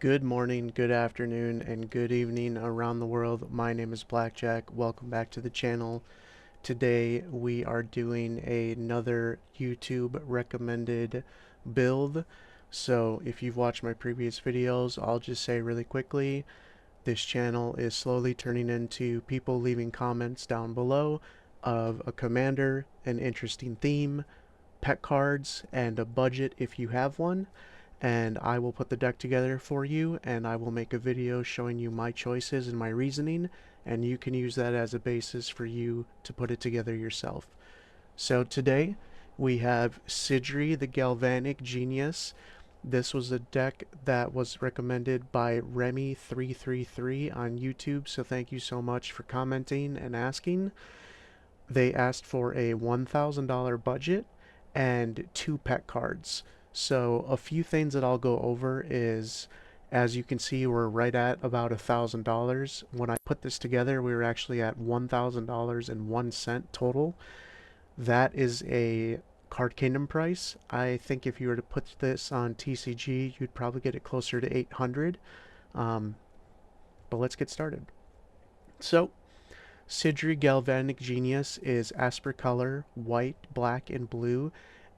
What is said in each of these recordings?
Good morning, good afternoon, and good evening around the world. My name is Blackjack. Welcome back to the channel. Today we are doing another YouTube recommended build. So if you've watched my previous videos, I'll just say really quickly, this channel is slowly turning into people leaving comments down below of a commander, an interesting theme, pet cards, and a budget if you have one, and I will put the deck together for you, and I will make a video showing you my choices and my reasoning, and you can use that as a basis for you to put it together yourself. So today we have Sydri the Galvanic Genius. This was a deck that was recommended by Remy 333 on YouTube, so thank you so much for commenting and asking. They asked for a $1,000 budget and 2 pet cards. So a few things that I'll go over is, as you can see, we're right at about $1,000. When I put this together, we were actually at $1,000.01 total. That is a Card Kingdom price. I think if you were to put this on TCG, you'd probably get it closer to 800. Um, but let's get started. So Sydri Galvanic Genius is Asper color, white, black, and blue,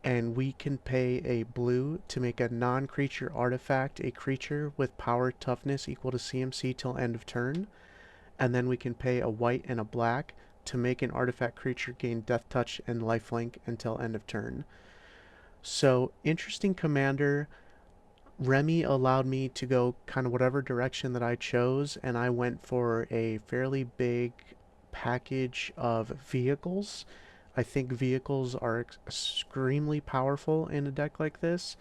and we can pay a blue to make a non-creature artifact a creature with power toughness equal to CMC till end of turn, and then we can pay a white and a black to make an artifact creature gain death touch and lifelink until end of turn. So, interesting commander. Remy allowed me to go kind of whatever direction that I chose, and I went for a fairly big package of vehicles. I think vehicles are extremely powerful in a deck like this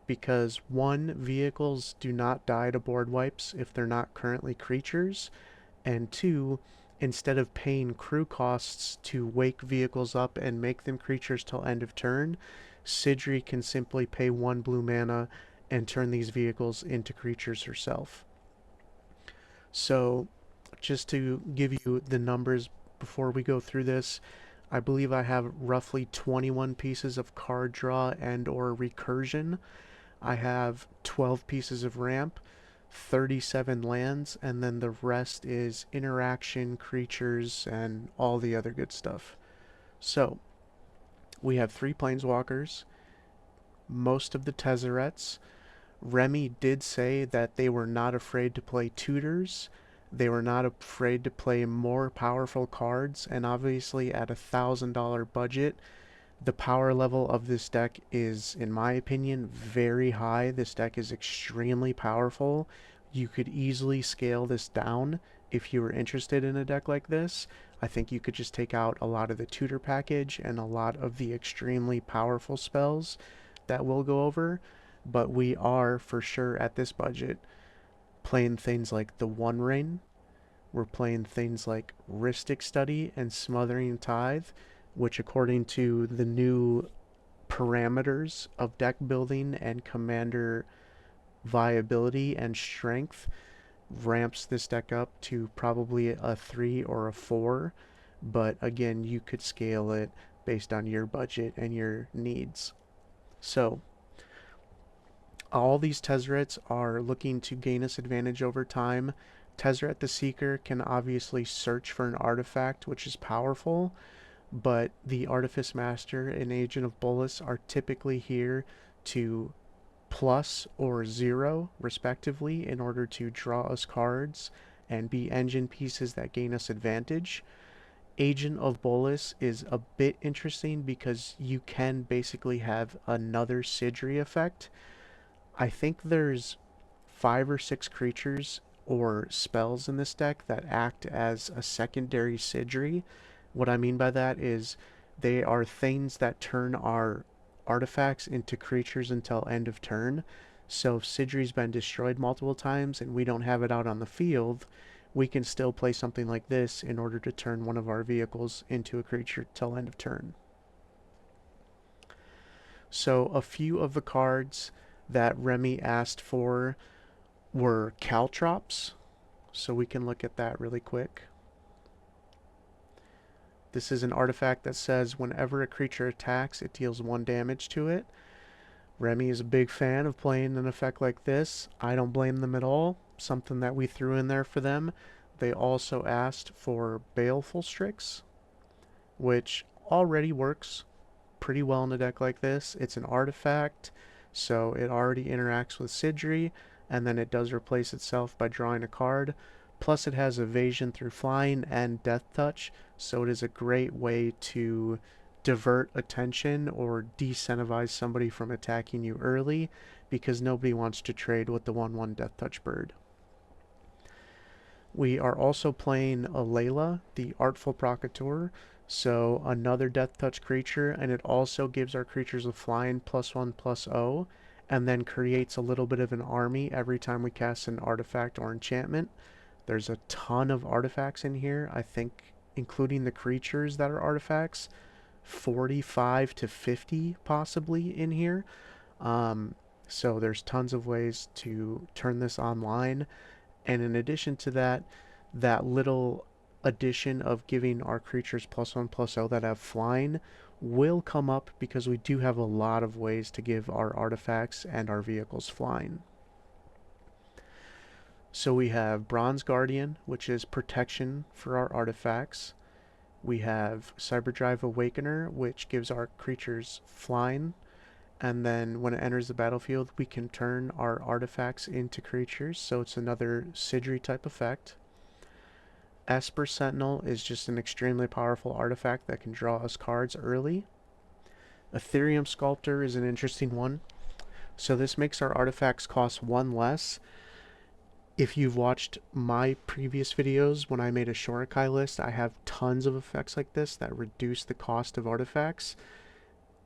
because one, vehicles do not die to board wipes if they're not currently creatures, and two, instead of paying crew costs to wake vehicles up and make them creatures till end of turn, Sydri can simply pay 1 blue mana and turn these vehicles into creatures herself. So, just to give you the numbers before we go through this, I believe I have roughly 21 pieces of card draw and or recursion. I have 12 pieces of ramp, 37 lands, and then the rest is interaction, creatures, and all the other good stuff. So, we have 3 planeswalkers, most of the Tezzerets. Remy did say that they were not afraid to play tutors. They were not afraid to play more powerful cards, and obviously at $1,000 budget, the power level of this deck is, in my opinion, very high. This deck is extremely powerful. You could easily scale this down if you were interested in a deck like this. I think you could just take out a lot of the tutor package and a lot of the extremely powerful spells that we'll go over, but we are for sure at this budget playing things like the One Ring. We're playing things like Rhystic Study and Smothering Tithe, which according to the new parameters of deck building and commander viability and strength, ramps this deck up to probably a 3 or a 4, but again, you could scale it based on your budget and your needs. So, all these Tezzerets are looking to gain us advantage over time. Tezzeret the Seeker can obviously search for an artifact, which is powerful, but the Artifice Master and Agent of Bolas are typically here to plus or 0, respectively, in order to draw us cards and be engine pieces that gain us advantage. Agent of Bolas is a bit interesting because you can basically have another Sydri effect. I think there's 5 or 6 creatures or spells in this deck that act as a secondary Sydri. What I mean by that is they are things that turn our artifacts into creatures until end of turn. So if Sydri's been destroyed multiple times and we don't have it out on the field, we can still play something like this in order to turn one of our vehicles into a creature till end of turn. So a few of the cards that Remy asked for were caltrops, so we can look at that really quick. This is an artifact that says whenever a creature attacks, it deals 1 damage to it. Remy is a big fan of playing an effect like this. I don't blame them at all. Something that we threw in there for them. They also asked for Baleful Strix, which already works pretty well in a deck like this. It's an artifact, so it already interacts with Sydri, and then it does replace itself by drawing a card. Plus it has evasion through flying and death touch, so it is a great way to divert attention or decentivize somebody from attacking you early, because nobody wants to trade with the 1/1 death touch bird. We are also playing a Layla, the Artful Procateur, so another death touch creature, and it also gives our creatures a flying +1/+0, and then creates a little bit of an army every time we cast an artifact or enchantment. There's a ton of artifacts in here, I think, including the creatures that are artifacts, 45 to 50 possibly in here. So there's tons of ways to turn this online. And in addition to that, that little addition of giving our creatures +1/+0 that have flying will come up because we do have a lot of ways to give our artifacts and our vehicles flying. So we have Bronze Guardian, which is protection for our artifacts. We have Cyberdrive Awakener, which gives our creatures flying. And then when it enters the battlefield, we can turn our artifacts into creatures, so it's another Sydri type effect. Esper Sentinel is just an extremely powerful artifact that can draw us cards early. Ethereum Sculptor is an interesting one. So this makes our artifacts cost 1 less. If you've watched my previous videos when I made a Shorikai list, I have tons of effects like this that reduce the cost of artifacts.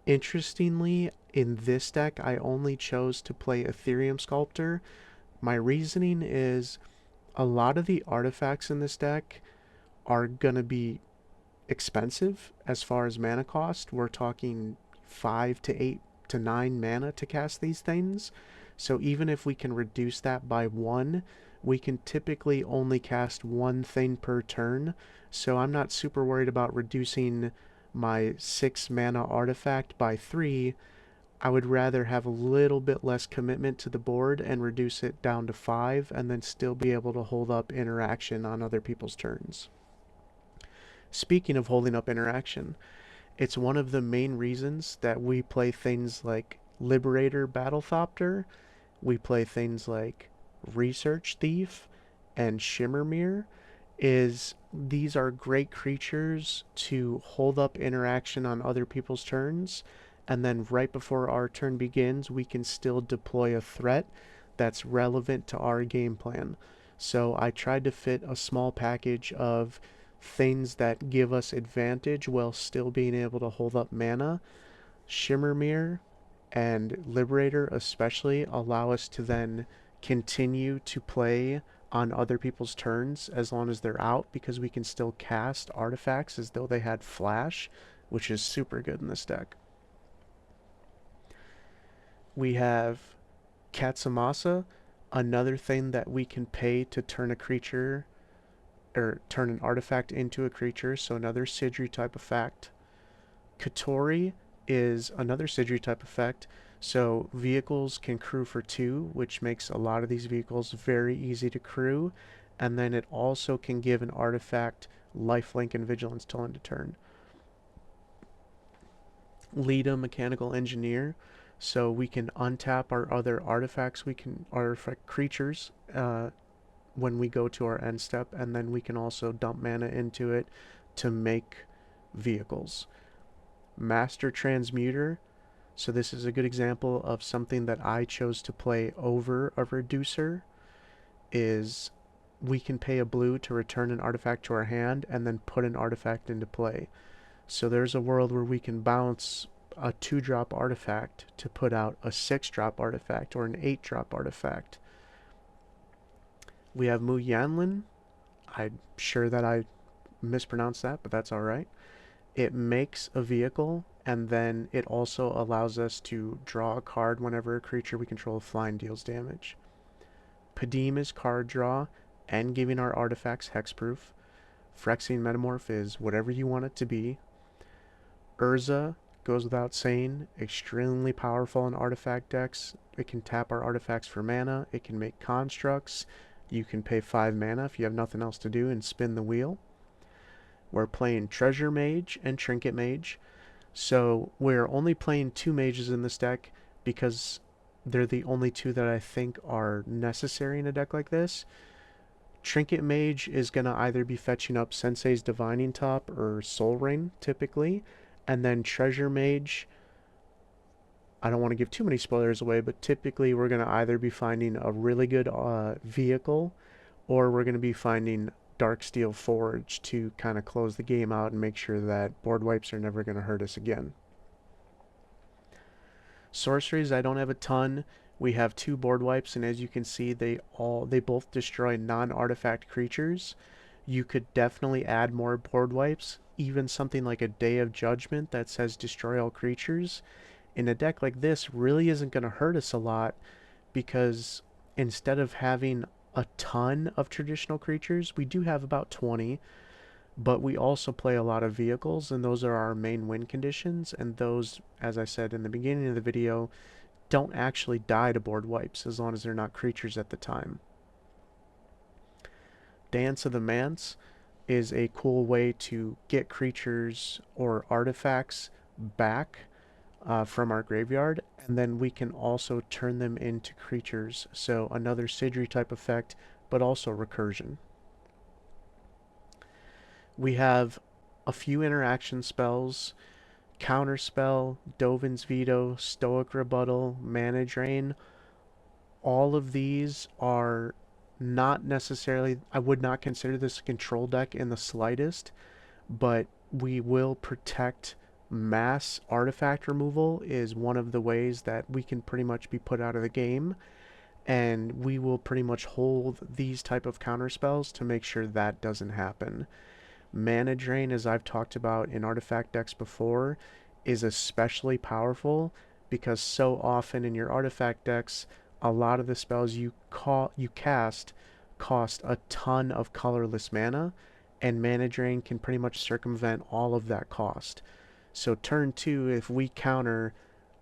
Interestingly, in this deck, I only chose to play Ethereum Sculptor. My reasoning is a lot of the artifacts in this deck are going to be expensive as far as mana cost. We're talking 5 to 8 to 9 mana to cast these things. So even if we can reduce that by 1, we can typically only cast 1 thing per turn. So I'm not super worried about reducing my 6 mana artifact by 3. I would rather have a little bit less commitment to the board and reduce it down to 5, and then still be able to hold up interaction on other people's turns. Speaking of holding up interaction, it's one of the main reasons that we play things like Liberator Battlethopter, we play things like Research Thief and Shimmermere, is these are great creatures to hold up interaction on other people's turns, and then right before our turn begins, we can still deploy a threat that's relevant to our game plan. So I tried to fit a small package of things that give us advantage while still being able to hold up mana. Shimmermere and Liberator especially allow us to then continue to play on other people's turns as long as they're out, because we can still cast artifacts as though they had flash, which is super good in this deck. We have Katsamasa, another thing that we can pay to turn a creature or turn an artifact into a creature, so another Sydri type effect. Katori is another Sydri type effect, so vehicles can crew for 2, which makes a lot of these vehicles very easy to crew, and then it also can give an artifact lifelink and vigilance till end of turn. Leda Mechanical Engineer, so we can untap our other artifacts, we can artifact creatures when we go to our end step, and then we can also dump mana into it to make vehicles. Master Transmuter, so this is a good example of something that I chose to play over a reducer, is we can pay a blue to return an artifact to our hand and then put an artifact into play. So there's a world where we can bounce a 2-drop artifact to put out a 6-drop artifact or an 8-drop artifact. We have Mu Yanlin. I'm sure that I mispronounced that, but that's alright. It makes a vehicle, and then it also allows us to draw a card whenever a creature we control flying deals damage. Padim is card draw and giving our artifacts hexproof. Phyrexian Metamorph is whatever you want it to be. Urza goes without saying, extremely powerful in artifact decks. It can tap our artifacts for mana, it can make constructs, you can pay 5 mana if you have nothing else to do and spin the wheel. We're playing Treasure Mage and Trinket Mage, so we're only playing 2 mages in this deck because they're the only 2 that I think are necessary in a deck like this. Trinket Mage is going to either be fetching up Sensei's Divining Top or Soul Ring, typically. And then Treasure Mage, I don't want to give too many spoilers away, but typically we're going to either be finding a really good vehicle, or we're going to be finding Darksteel Forge to kind of close the game out and make sure that board wipes are never going to hurt us again. Sorceries, I don't have a ton. We have 2 board wipes, and as you can see, they both destroy non-artifact creatures. You could definitely add more board wipes, even something like a Day of Judgment that says destroy all creatures. In a deck like this, really isn't going to hurt us a lot, because instead of having a ton of traditional creatures, we do have about 20, but we also play a lot of vehicles, and those are our main win conditions, and those, as I said in the beginning of the video, don't actually die to board wipes as long as they're not creatures at the time. Dance of the Manse is a cool way to get creatures or artifacts back from our graveyard, and then we can also turn them into creatures, so another Sydri type effect, but also recursion. We have a few interaction spells: Counterspell, Dovin's Veto, Stoic Rebuttal, Mana Drain. All of these are not necessarily, I would not consider this a control deck in the slightest, but we will protect mass artifact removal is one of the ways that we can pretty much be put out of the game, and we will pretty much hold these type of counterspells to make sure that doesn't happen. Mana Drain, as I've talked about in artifact decks before, is especially powerful because so often in your artifact decks, a lot of the spells you cast cost a ton of colorless mana, and Mana Drain can pretty much circumvent all of that cost. So turn 2, if we counter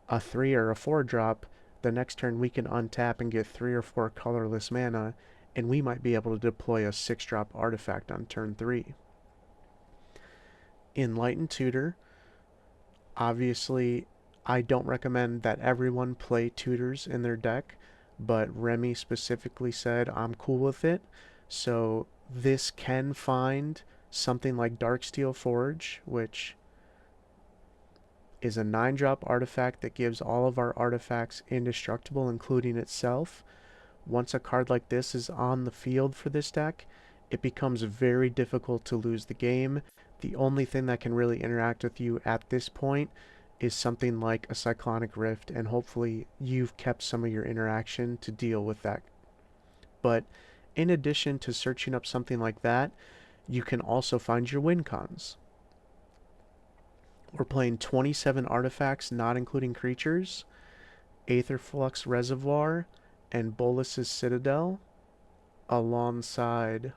a 3 or a 4 drop, the next turn we can untap and get 3 or 4 colorless mana, and we might be able to deploy a 6 drop artifact on turn 3. Enlightened Tutor. Obviously, I don't recommend that everyone play tutors in their deck, but Remy specifically said I'm cool with it. So this can find something like Darksteel Forge, which is a 9-drop artifact that gives all of our artifacts indestructible, including itself. Once a card like this is on the field for this deck, it becomes very difficult to lose the game. The only thing that can really interact with you at this point is something like a Cyclonic Rift, and hopefully you've kept some of your interaction to deal with that. But in addition to searching up something like that, you can also find your win cons. We're playing 27 artifacts, not including creatures, Aetherflux Reservoir, and Bolas's Citadel, alongside,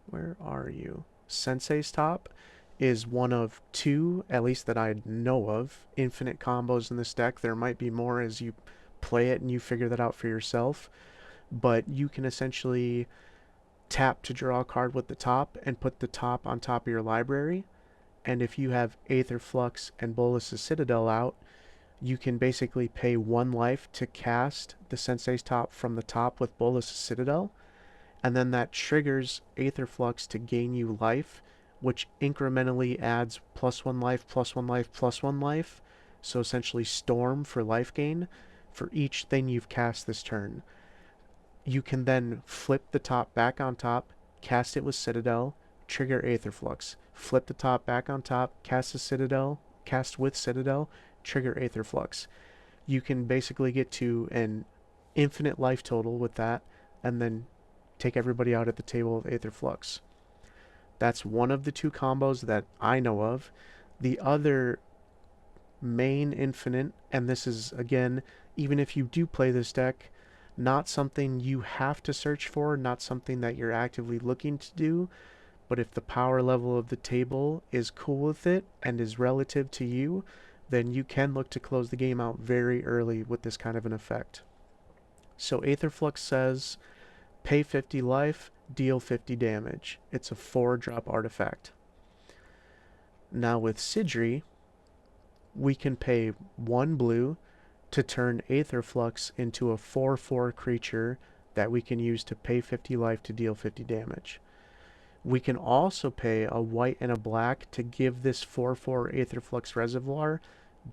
where are you? Sensei's Top is one of 2, at least that I know of, infinite combos in this deck. There might be more as you play it and you figure that out for yourself, but you can essentially tap to draw a card with the top and put the top on top of your library, and if you have Aetherflux and Bolas's Citadel out, you can basically pay 1 life to cast the Sensei's Top from the top with Bolas's Citadel, and then that triggers Aetherflux to gain you life, which incrementally adds +1 life, +1 life, +1 life, so essentially Storm for life gain for each thing you've cast this turn. You can then flip the top back on top, cast it with Citadel, trigger Aetherflux, flip the top back on top, cast the Citadel, cast with Citadel, trigger Aetherflux. You can basically get to an infinite life total with that, and then take everybody out at the table with Aetherflux. That's one of the 2 combos that I know of. The other main infinite, and this is, again, even if you do play this deck, not something you have to search for, not something that you're actively looking to do, but if the power level of the table is cool with it and is relative to you, then you can look to close the game out very early with this kind of an effect. So Aetherflux says, pay 50 life, deal 50 damage. It's a 4-drop artifact. Now with Sydri, we can pay 1 blue to turn Aetherflux into a 4/4 creature that we can use to pay 50 life to deal 50 damage. We can also pay a white and a black to give this 4/4 Aetherflux Reservoir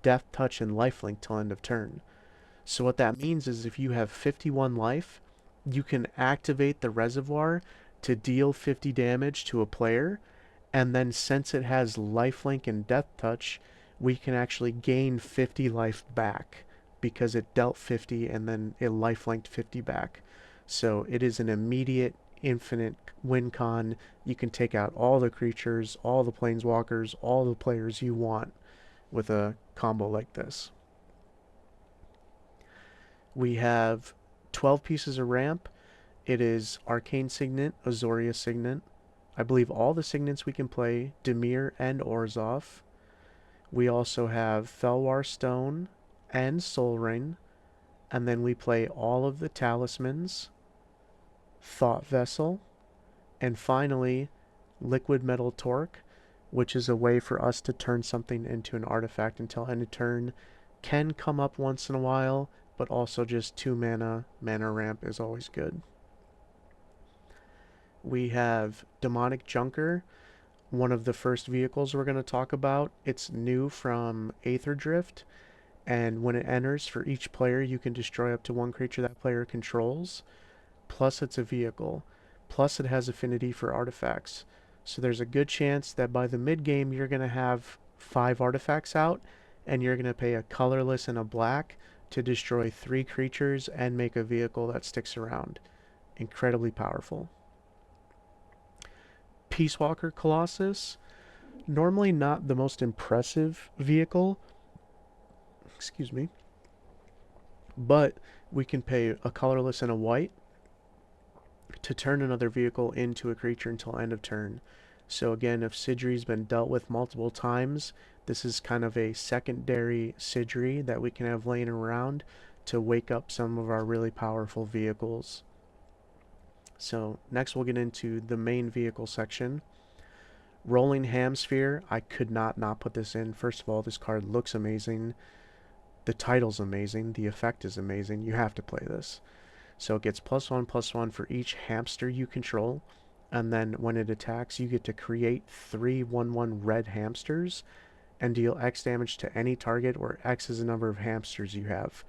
Death Touch and Lifelink till end of turn. So what that means is if you have 51 life, you can activate the Reservoir to deal 50 damage to a player, and then since it has Lifelink and Death Touch, we can actually gain 50 life back because it dealt 50 and then it Lifelinked 50 back. So it is an immediate infinite win con. You can take out all the creatures, all the planeswalkers, all the players you want with a combo like this. We have 12 pieces of ramp. It is Arcane Signet, Azoria Signet. I believe all the signets we can play, Dimir and Orzhov. We also have Felwar Stone and Soul Ring. And then we play all of the talismans, Thought Vessel, and finally Liquid Metal Torque, which is a way for us to turn something into an artifact until end of turn. Can come up once in a while, but also just 2 mana ramp is always good. We have Demonic Junker, one of the first vehicles we're going to talk about. It's new from Aether Drift, and when it enters, for each player you can destroy up to 1 creature that player controls, plus it's a vehicle, plus it has affinity for artifacts. So there's a good chance that by the mid game you're going to have 5 artifacts out, and you're going to pay a colorless and a black to destroy 3 creatures and make a vehicle that sticks around. Incredibly powerful. Peace Walker Colossus, normally not the most impressive vehicle, excuse me, but we can pay a colorless and a white to turn another vehicle into a creature until end of turn. So again, if Sydri's been dealt with multiple times, this is kind of a secondary Sydri that we can have laying around to wake up some of our really powerful vehicles. So next we'll get into the main vehicle section. Rolling Hamsphere, I could not put this in. First of all, this card looks amazing. The title's amazing. The effect is amazing. You have to play this. So it gets +1/+1 for each hamster you control. And then when it attacks, you get to create 3 1/1 red hamsters and deal X damage to any target where X is the number of hamsters you have.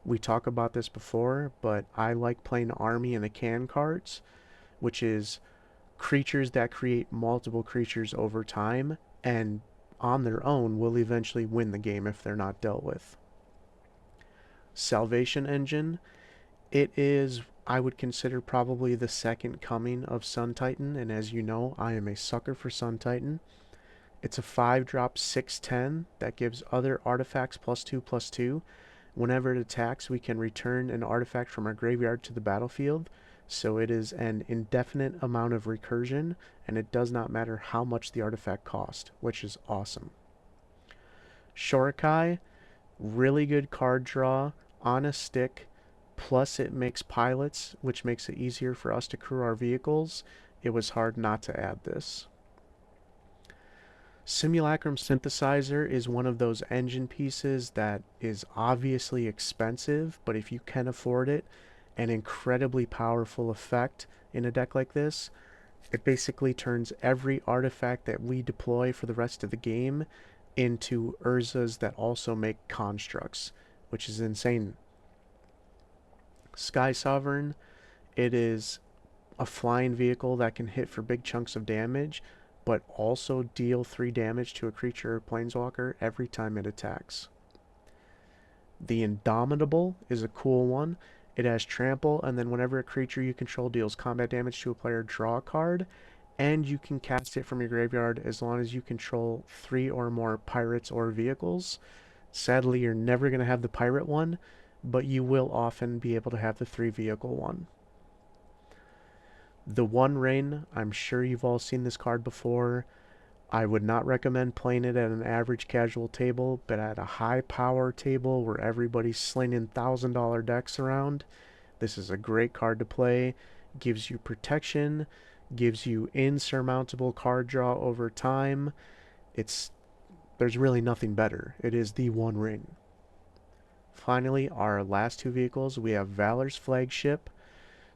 We talked about this before, but I like playing Army in the can cards, which is creatures that create multiple creatures over time and on their own will eventually win the game if they're not dealt with. Salvation Engine, it is, I would consider, probably the second coming of Sun Titan, and as you know, I am a sucker for Sun Titan. It's a 5-drop 6/10 that gives other artifacts +2/+2. Whenever it attacks, we can return an artifact from our graveyard to the battlefield, so it is an indefinite amount of recursion, and it does not matter how much the artifact cost, which is awesome. Shorikai, really good card draw on a stick, plus it makes pilots, which makes it easier for us to crew our vehicles. It was hard not to add this. Simulacrum Synthesizer is one of those engine pieces that is obviously expensive, but if you can afford it, an incredibly powerful effect in a deck like this. It basically turns every artifact that we deploy for the rest of the game into Urzas that also make constructs, which is insane. Sky Sovereign, it is a flying vehicle that can hit for big chunks of damage, but also deal 3 damage to a creature or planeswalker every time it attacks. The Indomitable is a cool one. It has trample, and then whenever a creature you control deals combat damage to a player, draw a card, and you can cast it from your graveyard as long as you control 3 or more pirates or vehicles. Sadly, you're never going to have the pirate one, but you will often be able to have the 3 vehicle one. The One Ring, I'm sure you've all seen this card before. I would not recommend playing it at an average casual table, but at a high power table where everybody's slinging $1,000 decks around, this is a great card to play. Gives you protection, gives you insurmountable card draw over time. It's There's really nothing better. It is the One Ring. Finally, our last two vehicles, we have Valor's Flagship.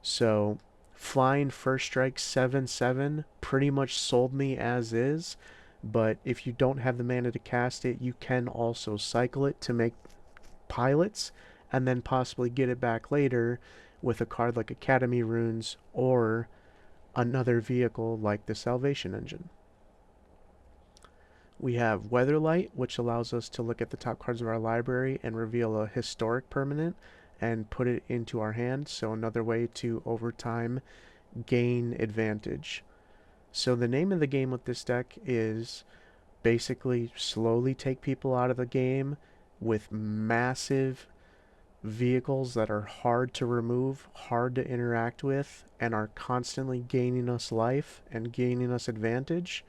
So, flying first strike 7/7 pretty much sold me as is, but if you don't have the mana to cast it, you can also cycle it to make pilots and then possibly get it back later with a card like Academy Runes or another vehicle like the Salvation Engine. We have Weatherlight, which allows us to look at the top cards of our library and reveal a historic permanent and put it into our hand. So another way to, over time, gain advantage. So the name of the game with this deck is basically slowly take people out of the game with massive vehicles that are hard to remove, hard to interact with, and are constantly gaining us life and gaining us advantage.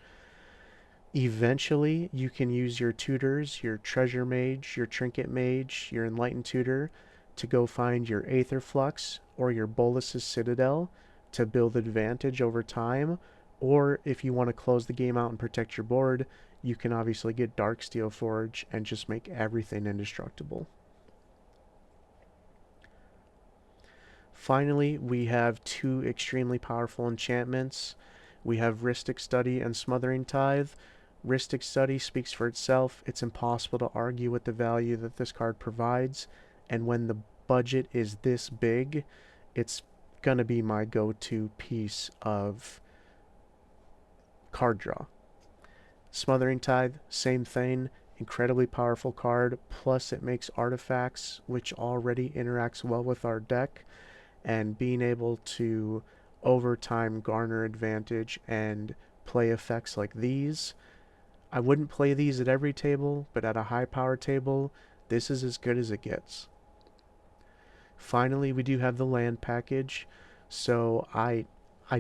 Eventually, you can use your tutors, your treasure mage, your trinket mage, your enlightened tutor to go find your Aether Flux or your Bolus's Citadel to build advantage over time. Or if you want to close the game out and protect your board, you can obviously get Darksteel Forge and just make everything indestructible. Finally, we have two extremely powerful enchantments. We have Rhystic Study and Smothering Tithe. Rhystic Study speaks for itself. It's impossible to argue with the value that this card provides, and when the budget is this big, it's gonna be my go-to piece of card draw. Smothering Tithe, same thing. Incredibly powerful card, plus it makes artifacts, which already interacts well with our deck, and being able to over time garner advantage and play effects like these. I wouldn't play these at every table, but at a high power table, this is as good as it gets. Finally, we do have the land package. So I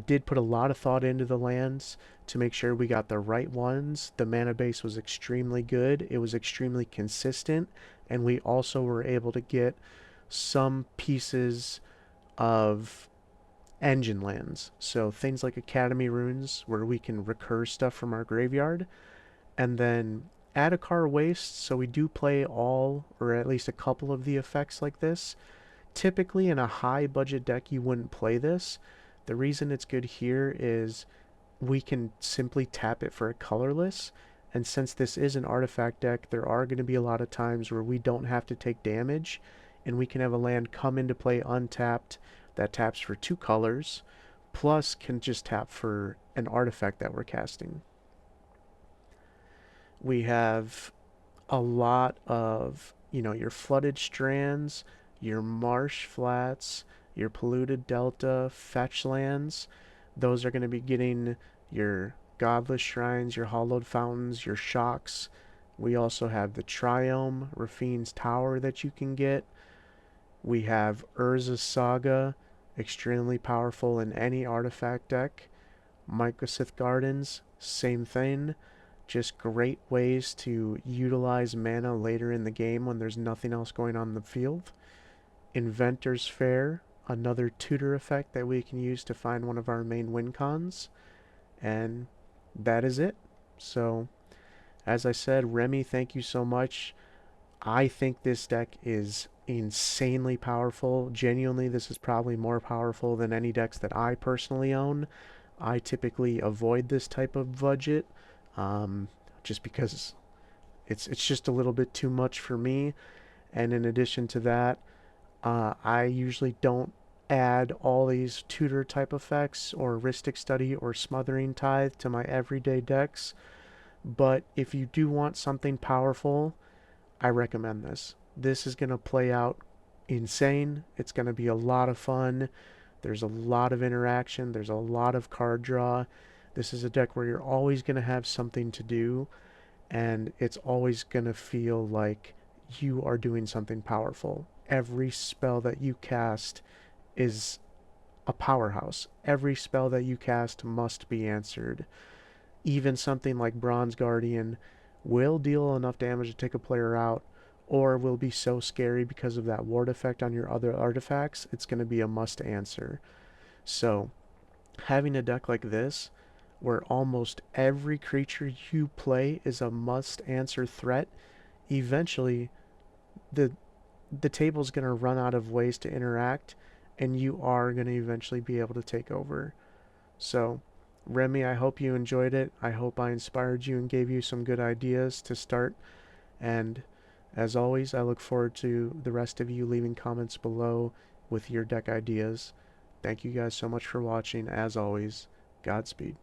did put a lot of thought into the lands to make sure we got the right ones. The mana base was extremely good. It was extremely consistent, and we also were able to get some pieces of engine lands. So things like Academy Runes, where we can recur stuff from our graveyard, and then Adakar Waste, so we do play all, or at least a couple of the effects like this. Typically in a high budget deck you wouldn't play this. The reason it's good here is we can simply tap it for a colorless, and since this is an artifact deck, there are going to be a lot of times where we don't have to take damage, and we can have a land come into play untapped that taps for 2 colors, plus can just tap for an artifact that we're casting. We have a lot of, your flooded strands, your marsh flats, your polluted delta, fetch lands. Those are going to be getting your godless shrines, your hollowed fountains, your shocks. We also have the Triome, Rafine's Tower that you can get. We have Urza's Saga, extremely powerful in any artifact deck. Mycosith Gardens, same thing. Just great ways to utilize mana later in the game when there's nothing else going on in the field. Inventor's Fair, another tutor effect that we can use to find one of our main win cons. And that is it. So, as I said, Remy, thank you so much. I think this deck is insanely powerful. Genuinely, this is probably more powerful than any decks that I personally own. I typically avoid this type of budget, just because it's just a little bit too much for me. And in addition to that, I usually don't add all these tutor type effects or Rhystic Study or Smothering Tithe to my everyday decks. But if you do want something powerful, I recommend this. This is going to play out insane. It's going to be a lot of fun. There's a lot of interaction. There's a lot of card draw. This is a deck where you're always going to have something to do, and it's always going to feel like you are doing something powerful. Every spell that you cast is a powerhouse. Every spell that you cast must be answered. Even something like Bronze Guardian will deal enough damage to take a player out, or will be so scary because of that ward effect on your other artifacts, it's going to be a must answer. So, having a deck like this, where almost every creature you play is a must answer threat, eventually the the table's going to run out of ways to interact, and you are going to eventually be able to take over. So, Remy, I hope you enjoyed it. I hope I inspired you and gave you some good ideas to start. And as always, I look forward to the rest of you leaving comments below with your deck ideas. Thank you guys so much for watching. As always, Godspeed.